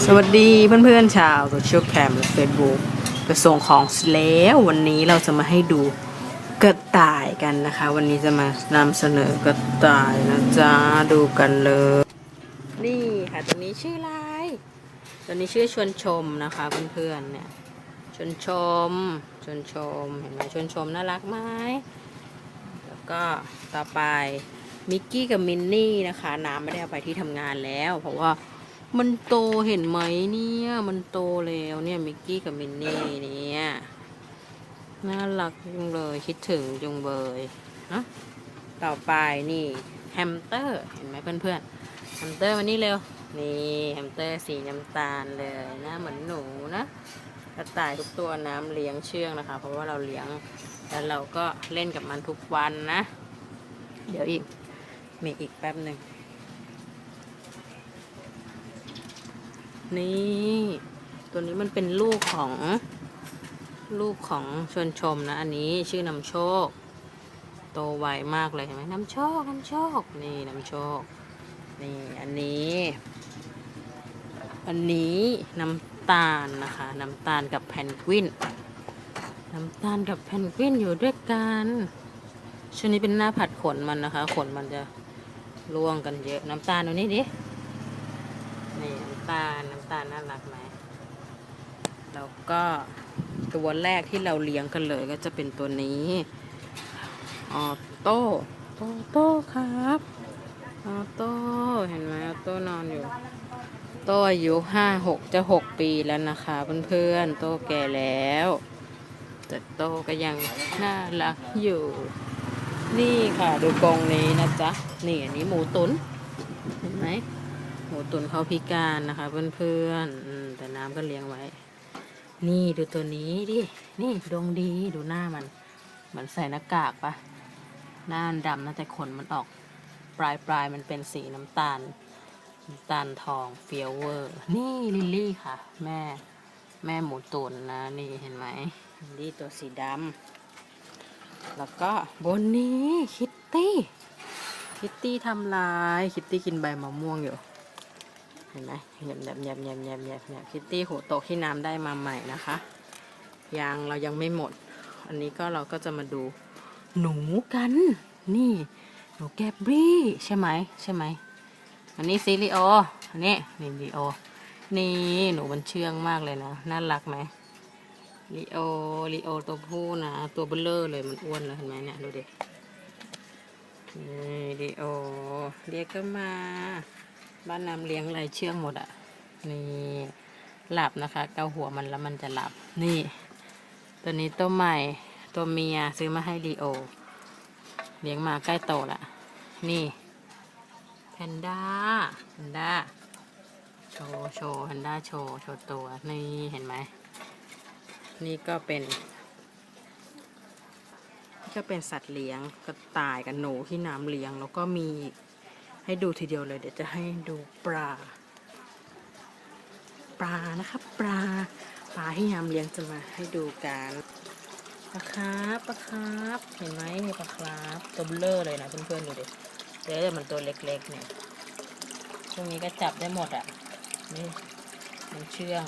สวัสดีเพื่อนๆชาวโซเชียลแคมและเฟซบุ๊กไปส่งของแล้ววันนี้เราจะมาให้ดูกระต่ายกันนะคะ วันนี้จะมานำเสนอกระต่ายนะจ๊ะดูกันเลยนี่ค่ะตัวนี้ชื่ออะไรตัวนี้ชื่อชวนชมนะคะเพื่อนๆเนี่ยชวนชมเห็นไหมชวนชมน่ารักไหมแล้วก็ต่อไปมิกกี้กับมินนี่นะคะน้ำไม่ได้เอาไปที่ทำงานแล้วเพราะว่ามันโตเห็นไหมเนี่ยมันโตแล้วเนี่ยมิกกี้กับมินนี่เนี่ยน่ารักจังเลยคิดถึงจุงเบยนะต่อไปนี่แฮมสเตอร์เห็นไหมเพื่อนๆแฮมสเตอร์มานี่เร็วนี่แฮมสเตอร์สีน้ำตาลเลยนะเหมือนหนูนะกระต่ายทุกตัวน้ำเลี้ยงเชื่องนะคะเพราะว่าเราเลี้ยงแล้วเราก็เล่นกับมันทุกวันนะเดี๋ยวมีอีกแป๊บหนึ่งนี่ตัวนี้มันเป็นลูกของชวนชมนะอันนี้ชื่อนำโชคโตไวมากเลยเห็นไหมนำโชคนี่นำโชคนี่อันนี้น้ำตาลนะคะน้ำตาลกับแพนกวินอยู่ด้วยกันช่วงนี้เป็นหน้าผัดขนมันนะคะขนมันจะร่วงกันเยอะน้ำตาลตัวนี้ดินี่น้ำตาลน่ารักไหมแล้วก็ตัวแรกที่เราเลี้ยงกันเลยก็จะเป็นตัวนี้ออโต้ครับออโต้เห็นไหมออโต้นอนอยู่โต้อายุ5-6จะ6 ปีแล้วนะคะเพื่อนๆโต้แก่แล้วแต่โต้ก็ยังน่ารักอยู่นี่ค่ะดูกรงนี้นะจ๊ะนี่อันนี้หมูตุ๋นเห็นไหมหมูตุ๋นเขาพิการนะคะเพื่อนๆแต่น้ำก็เลี้ยงไว้นี่ดูตัวนี้ดินี่ดวงดีดูหน้ามันใส่หน้ากากปะหน้าดำนะแต่ขนมันออกปลายมันเป็นสีน้ำตาลทองเฟียวเวอร์นี่ลิลลี่ค่ะแม่หมูตุ๋นนะนี่เห็นไหมลิลลี่ตัวสีดำแล้วก็บนนี้คิตตี้ทำลายคิตตี้กินใบมะม่วงอยู่เห็นไหมแยบคิตตี้หัวโตที่น้ำได้มาใหม่นะคะเรายังไม่หมดอันนี้ก็เราก็จะมาดูหนูกันนี่หนูแกบรี่ใช่ไหมอันนี้ซีรีโออันนี้ลีโอนี่หนูมันเชื่องมากเลยนะน่ารักไหมลีโอตัวผู้นะตัวเบลเลอร์เลยมันอ้วนเลยเห็นไหมเนี่ยดูดินี่ลีโอเรียกก็มาบ้านน้ำเลี้ยงอะไรเชื่องหมดอ่ะนี่หลับนะคะเกาหัวมันแล้วมันจะหลับนี่ตัวนี้ตัวใหม่ตัวเมียซื้อมาให้ลีโอเลี้ยงมาใกล้โตละนี่แพนด้าโชว์แพนด้าโชว์ตัวนี่เห็นไหมนี่ก็เป็นสัตว์เลี้ยงกระต่ายกับหนูที่น้ำเลี้ยงแล้วก็มีให้ดูทีเดียวเลยเดี๋ยวจะให้ดูปลานะคะปลาที่น้ำเลี้ยงจะมาให้ดูกันปลาครับเห็นไหมมีปลาครับตัวเบลอเลยนะเพื่อนๆดูดิเดี๋ยวมันตัวเล็กๆเนี่ยช่วงนี้ก็จับได้หมดอ่ะนี่มันเชื่อง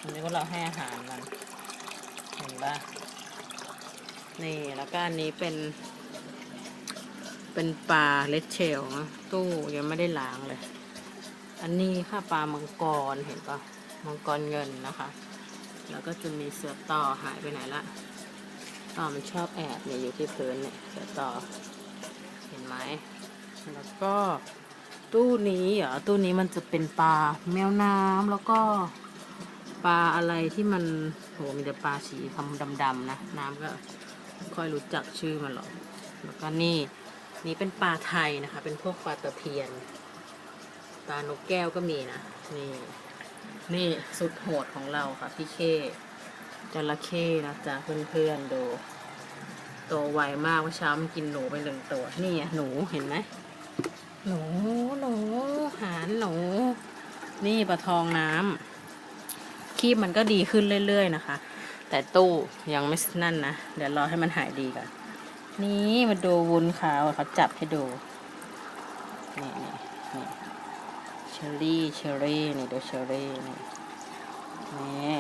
อันนี้ว่าเราให้อาหารมันเห็นปะนี่แล้วก็อันนี้เป็นปลาเลดเชลนะตู้ยังไม่ได้ล้างเลยอันนี้ค่ะปลามังกรเห็นปะมังกรเงินนะคะแล้วก็จะมีเสือต่อหายไปไหนละมันชอบแอบเนี่ยอยู่ที่พื้นเนี่ยเสือต่อเห็นไหมแล้วก็ตู้นี้มันจะเป็นปลาแมวน้ำแล้วก็ปลาอะไรที่มันมีแต่ปลาสีดำๆนะน้ำก็ไม่ค่อยรู้จักชื่อมันหรอกแล้วก็นี่เป็นปลาไทยนะคะเป็นพวกปลาตะเพียนปลานกแก้วก็มีนะนี่สุดโหดของเราค่ะพี่เคจระเข้นะจ๊ะเพื่อนๆดูโตไวมากเมื่อเช้ามันกินหนูไป1 ตัวนี่หนูเห็นไหมหนูหาหนูนี่ปลาทองน้ำคีบมันก็ดีขึ้นเรื่อยๆนะคะแต่ตู้ยังไม่นั่นนะเดี๋ยวรอให้มันหายดีก่อนนี่มาดูวุ้นเขาจับให้ดูนี่โช อรี่นี่ดูเชอรี่นี่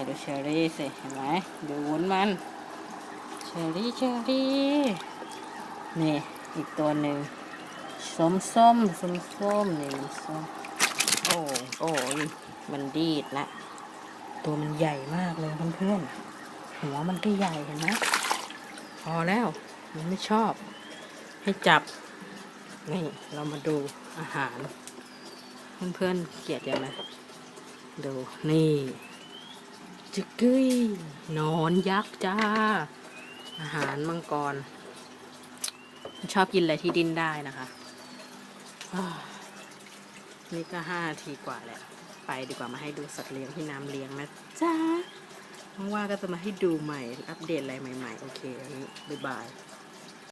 ดูเชอรี่สิเห็นไหมดูวุ้นมันเชอรี่นี่อีกตัวหนึ่งส้มนี่มันส้มโอ้มันดีดนะตัวมันใหญ่มากเลยเพื่อนๆหัวมันก็ใหญ่เห็นไหมพอแล้วมันไม่ชอบให้จับนี่เรามาดูอาหารเพื่อนๆเกลียดยังไงดูนี่จึกกึ้ยนอนยักษ์จ้าอาหารมังกรชอบกินอะไรที่ดิ้นได้นะคะนี่ก็5 นาทีกว่าแล้วไปดีกว่ามาให้ดูสัตว์เลี้ยงที่น้ำเลี้ยงนะจ้าว่างๆก็จะมาให้ดูใหม่อัปเดตอะไรใหม่ๆโอเคบ๊ายบาย